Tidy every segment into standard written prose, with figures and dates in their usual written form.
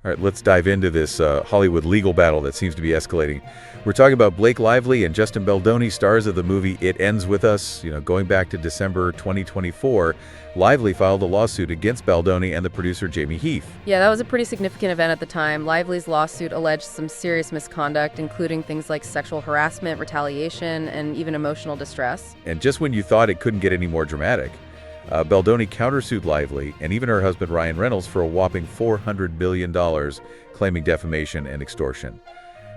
All right, let's dive into this Hollywood legal battle that seems to be escalating. We're talking about Blake Lively and Justin Baldoni, stars of the movie It Ends With Us. Going back to December 2024, Lively filed a lawsuit against Baldoni and the producer Jamie Heath. Yeah, that was a pretty significant event at the time. Lively's lawsuit alleged some serious misconduct, including things like sexual harassment, retaliation, and even emotional distress. And just when you thought it couldn't get any more dramatic, Baldoni countersued Lively and even her husband Ryan Reynolds for a whopping $400 million, claiming defamation and extortion.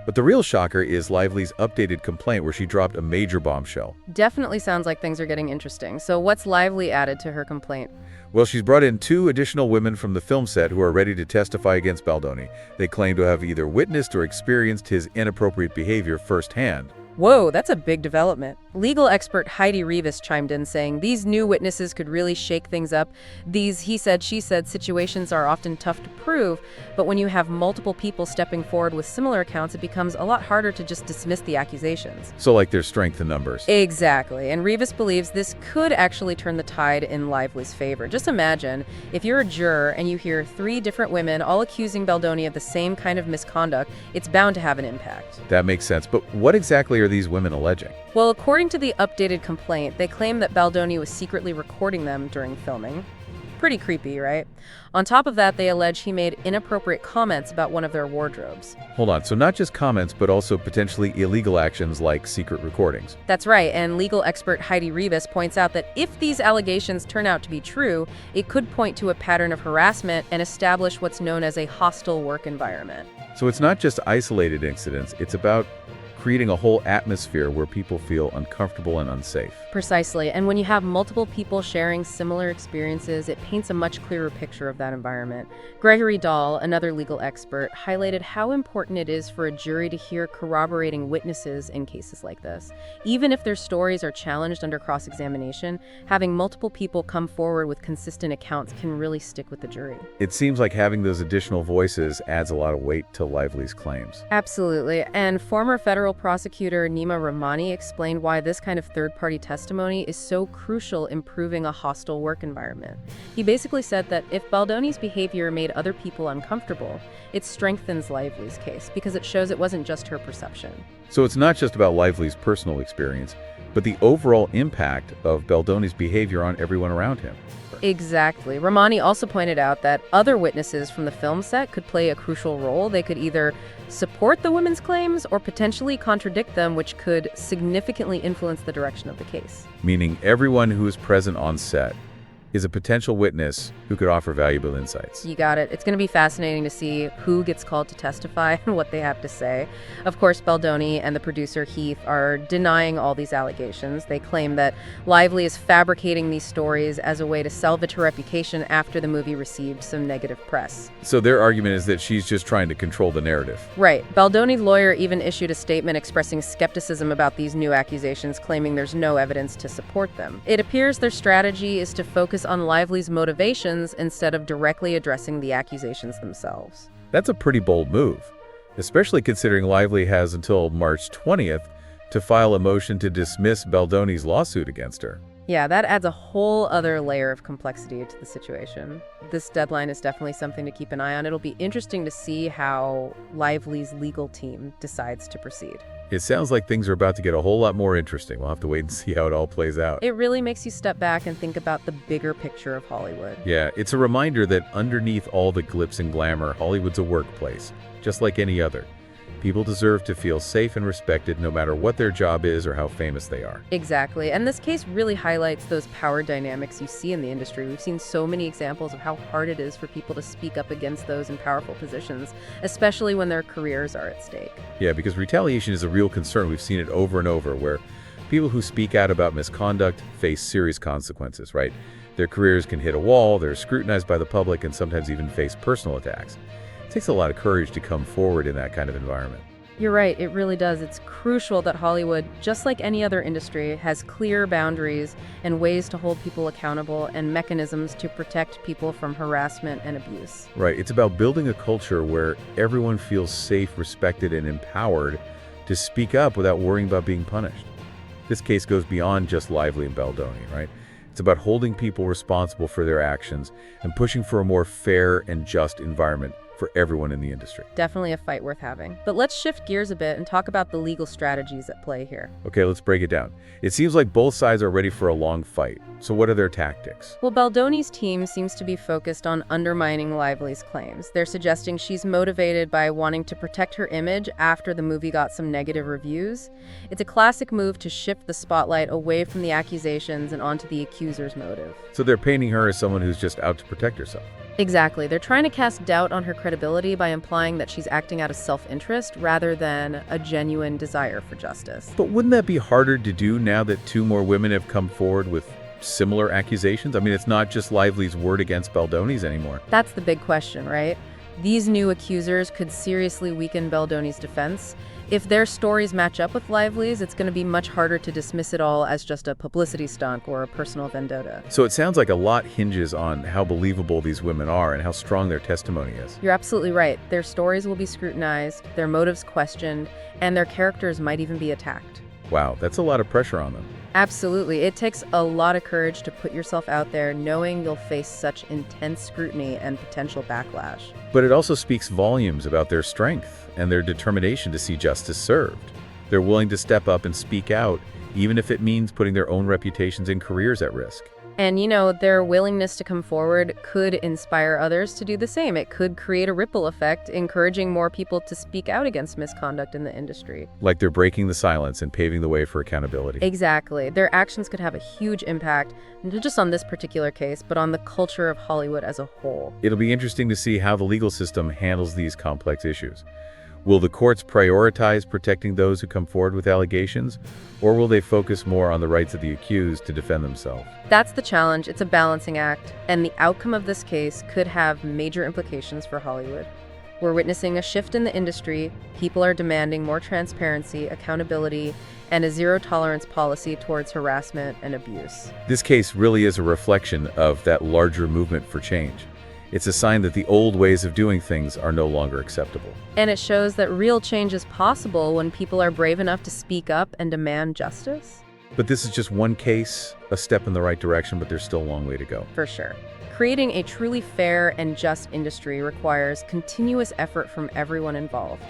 But the real shocker is Lively's updated complaint, where she dropped a major bombshell. Definitely sounds like things are getting interesting. So what's Lively added to her complaint? Well, she's brought in 2 additional women from the film set who are ready to testify against Baldoni. They claim to have either witnessed or experienced his inappropriate behavior firsthand. Whoa, that's a big development. Legal expert Heidi Rivas chimed in saying these new witnesses could really shake things up. These he said, she said situations are often tough to prove, but when you have multiple people stepping forward with similar accounts, it becomes a lot harder to just dismiss the accusations. So like there's strength in numbers. Exactly, and Rivas believes this could actually turn the tide in Lively's favor. Just imagine if you're a juror and you hear 3 different women all accusing Baldoni of the same kind of misconduct, it's bound to have an impact. That makes sense, but what exactly are these women alleging? Well, according to the updated complaint, they claim that Baldoni was secretly recording them during filming. Pretty creepy, right? On top of that, they allege he made inappropriate comments about one of their wardrobes. Hold on, so not just comments, but also potentially illegal actions like secret recordings. That's right, and legal expert Heidi Rivas points out that if these allegations turn out to be true, it could point to a pattern of harassment and establish what's known as a hostile work environment. So it's not just isolated incidents, it's about creating a whole atmosphere where people feel uncomfortable and unsafe. Precisely, and when you have multiple people sharing similar experiences, it paints a much clearer picture of that environment. Gregory Dahl, another legal expert, highlighted how important it is for a jury to hear corroborating witnesses in cases like this. Even if their stories are challenged under cross-examination, having multiple people come forward with consistent accounts can really stick with the jury. It seems like having those additional voices adds a lot of weight to Lively's claims. Absolutely, and former federal prosecutor Nima Rahmani explained why this kind of third-party testimony is so crucial in proving a hostile work environment. He basically said that if Baldoni's behavior made other people uncomfortable, it strengthens Lively's case because it shows it wasn't just her perception. So it's not just about Lively's personal experience, but the overall impact of Baldoni's behavior on everyone around him. Exactly. Rahmani also pointed out that other witnesses from the film set could play a crucial role. They could either support the women's claims or potentially contradict them, which could significantly influence the direction of the case. Meaning everyone who is present on set is a potential witness who could offer valuable insights. You got it. It's going to be fascinating to see who gets called to testify and what they have to say. Of course, Baldoni and the producer Heath are denying all these allegations. They claim that Lively is fabricating these stories as a way to salvage her reputation after the movie received some negative press. So their argument is that she's just trying to control the narrative. Right. Baldoni's lawyer even issued a statement expressing skepticism about these new accusations, claiming there's no evidence to support them. It appears their strategy is to focus on Lively's motivations instead of directly addressing the accusations themselves. That's a pretty bold move, especially considering Lively has until March 20th to file a motion to dismiss Baldoni's lawsuit against her. Yeah, that adds a whole other layer of complexity to the situation. This deadline is definitely something to keep an eye on. It'll be interesting to see how Lively's legal team decides to proceed. It sounds like things are about to get a whole lot more interesting. We'll have to wait and see how it all plays out. It really makes you step back and think about the bigger picture of Hollywood. Yeah, it's a reminder that underneath all the glitz and glamour, Hollywood's a workplace, just like any other. People deserve to feel safe and respected no matter what their job is or how famous they are. Exactly, and this case really highlights those power dynamics you see in the industry. We've seen so many examples of how hard it is for people to speak up against those in powerful positions, especially when their careers are at stake. Yeah, because retaliation is a real concern. We've seen it over and over, where people who speak out about misconduct face serious consequences, right? Their careers can hit a wall, they're scrutinized by the public, and sometimes even face personal attacks. It takes a lot of courage to come forward in that kind of environment. You're right, it really does. It's crucial that Hollywood, just like any other industry, has clear boundaries and ways to hold people accountable and mechanisms to protect people from harassment and abuse. Right, it's about building a culture where everyone feels safe, respected, and empowered to speak up without worrying about being punished. This case goes beyond just Lively and Baldoni, right? It's about holding people responsible for their actions and pushing for a more fair and just environment for everyone in the industry. Definitely a fight worth having. But let's shift gears a bit and talk about the legal strategies at play here. Okay, let's break it down. It seems like both sides are ready for a long fight. So what are their tactics? Well, Baldoni's team seems to be focused on undermining Lively's claims. They're suggesting she's motivated by wanting to protect her image after the movie got some negative reviews. It's a classic move to shift the spotlight away from the accusations and onto the accuser's motive. So they're painting her as someone who's just out to protect herself. Exactly. They're trying to cast doubt on her credibility by implying that she's acting out of self-interest rather than a genuine desire for justice. But wouldn't that be harder to do now that 2 more women have come forward with similar accusations? I mean, it's not just Lively's word against Baldoni's anymore. That's the big question, right? These new accusers could seriously weaken Baldoni's defense. If their stories match up with Lively's, it's going to be much harder to dismiss it all as just a publicity stunt or a personal vendetta. So it sounds like a lot hinges on how believable these women are and how strong their testimony is. You're absolutely right. Their stories will be scrutinized, their motives questioned, and their characters might even be attacked. Wow, that's a lot of pressure on them. Absolutely. It takes a lot of courage to put yourself out there knowing you'll face such intense scrutiny and potential backlash. But it also speaks volumes about their strength and their determination to see justice served. They're willing to step up and speak out, even if it means putting their own reputations and careers at risk. And, their willingness to come forward could inspire others to do the same. It could create a ripple effect, encouraging more people to speak out against misconduct in the industry. Like they're breaking the silence and paving the way for accountability. Exactly. Their actions could have a huge impact, not just on this particular case, but on the culture of Hollywood as a whole. It'll be interesting to see how the legal system handles these complex issues. Will the courts prioritize protecting those who come forward with allegations, or will they focus more on the rights of the accused to defend themselves? That's the challenge. It's a balancing act, and the outcome of this case could have major implications for Hollywood. We're witnessing a shift in the industry. People are demanding more transparency, accountability, and a zero-tolerance policy towards harassment and abuse. This case really is a reflection of that larger movement for change. It's a sign that the old ways of doing things are no longer acceptable. And it shows that real change is possible when people are brave enough to speak up and demand justice. But this is just one case, a step in the right direction, but there's still a long way to go. For sure. Creating a truly fair and just industry requires continuous effort from everyone involved.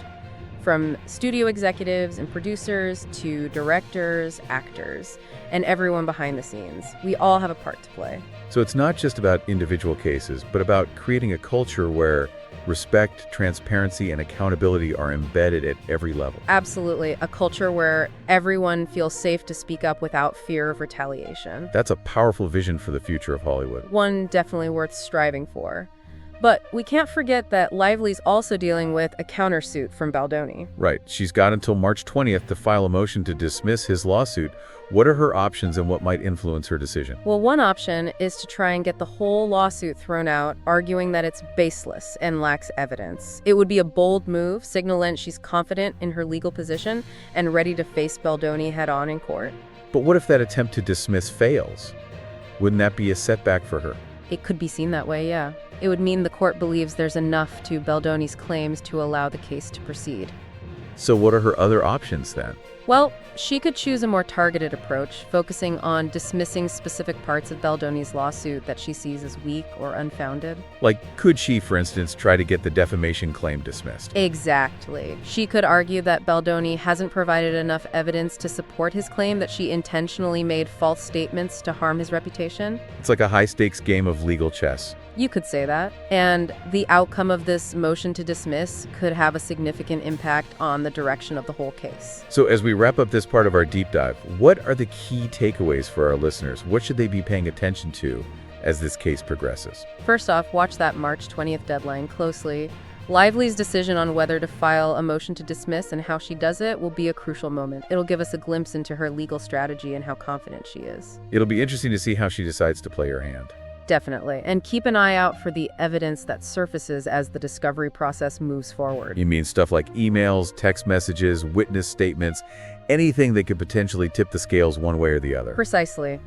From studio executives and producers to directors, actors, and everyone behind the scenes. We all have a part to play. So it's not just about individual cases, but about creating a culture where respect, transparency, and accountability are embedded at every level. Absolutely. A culture where everyone feels safe to speak up without fear of retaliation. That's a powerful vision for the future of Hollywood. One definitely worth striving for. But we can't forget that Lively's also dealing with a countersuit from Baldoni. Right. She's got until March 20th to file a motion to dismiss his lawsuit. What are her options and what might influence her decision? Well, one option is to try and get the whole lawsuit thrown out, arguing that it's baseless and lacks evidence. It would be a bold move, signaling she's confident in her legal position and ready to face Baldoni head-on in court. But what if that attempt to dismiss fails? Wouldn't that be a setback for her? It could be seen that way, yeah. It would mean the court believes there's enough to Baldoni's claims to allow the case to proceed. So what are her other options then? Well, she could choose a more targeted approach, focusing on dismissing specific parts of Baldoni's lawsuit that she sees as weak or unfounded. Like, could she, for instance, try to get the defamation claim dismissed? Exactly. She could argue that Baldoni hasn't provided enough evidence to support his claim that she intentionally made false statements to harm his reputation. It's like a high-stakes game of legal chess. You could say that. And the outcome of this motion to dismiss could have a significant impact on the direction of the whole case. So as we wrap up this part of our deep dive, what are the key takeaways for our listeners? What should they be paying attention to as this case progresses? First off, watch that March 20th deadline closely. Lively's decision on whether to file a motion to dismiss and how she does it will be a crucial moment. It'll give us a glimpse into her legal strategy and how confident she is. It'll be interesting to see how she decides to play her hand. Definitely. And keep an eye out for the evidence that surfaces as the discovery process moves forward. You mean stuff like emails, text messages, witness statements, anything that could potentially tip the scales one way or the other. Precisely.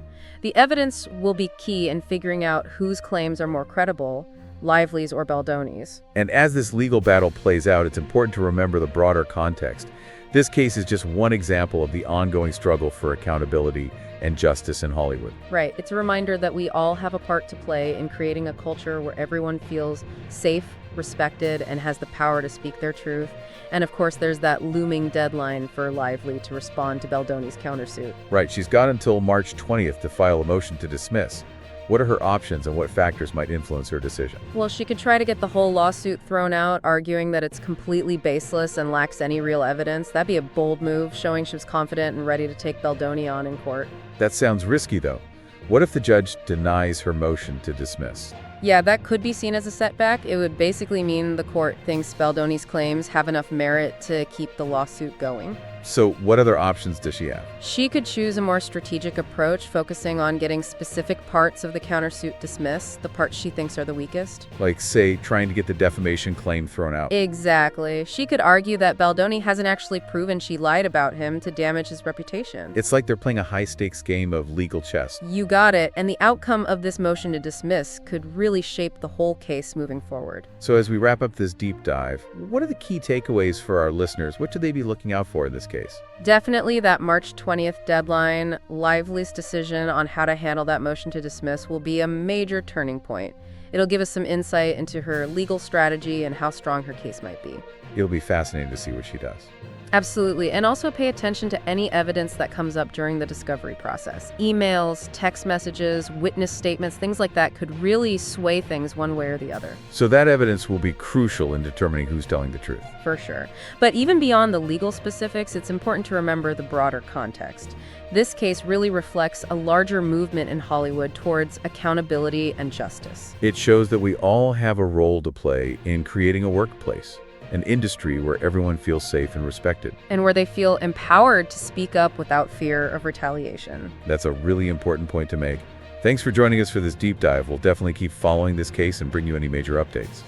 The evidence will be key in figuring out whose claims are more credible, Lively's or Baldoni's. And as this legal battle plays out, it's important to remember the broader context. This case is just one example of the ongoing struggle for accountability, and justice in Hollywood. Right. It's a reminder that we all have a part to play in creating a culture where everyone feels safe, respected, and has the power to speak their truth. And of course, there's that looming deadline for Lively to respond to Baldoni's countersuit. Right, she's got until March 20th to file a motion to dismiss. What are her options and what factors might influence her decision? Well, she could try to get the whole lawsuit thrown out, arguing that it's completely baseless and lacks any real evidence. That'd be a bold move, showing she was confident and ready to take Baldoni on in court. That sounds risky, though. What if the judge denies her motion to dismiss? Yeah, that could be seen as a setback. It would basically mean the court thinks Baldoni's claims have enough merit to keep the lawsuit going. So what other options does she have? She could choose a more strategic approach, focusing on getting specific parts of the countersuit dismissed, the parts she thinks are the weakest. Like, say, trying to get the defamation claim thrown out. Exactly. She could argue that Baldoni hasn't actually proven she lied about him to damage his reputation. It's like they're playing a high-stakes game of legal chess. You got it. And the outcome of this motion to dismiss could really shape the whole case moving forward. So as we wrap up this deep dive, what are the key takeaways for our listeners? What should they be looking out for in this case? Definitely that March 20th deadline. Lively's decision on how to handle that motion to dismiss will be a major turning point. It'll give us some insight into her legal strategy and how strong her case might be. It'll be fascinating to see what she does. Absolutely. And also pay attention to any evidence that comes up during the discovery process. Emails, text messages, witness statements, things like that could really sway things one way or the other. So that evidence will be crucial in determining who's telling the truth. For sure. But even beyond the legal specifics, it's important to remember the broader context. This case really reflects a larger movement in Hollywood towards accountability and justice. It shows that we all have a role to play in creating a workplace, an industry where everyone feels safe and respected. And where they feel empowered to speak up without fear of retaliation. That's a really important point to make. Thanks for joining us for this deep dive. We'll definitely keep following this case and bring you any major updates.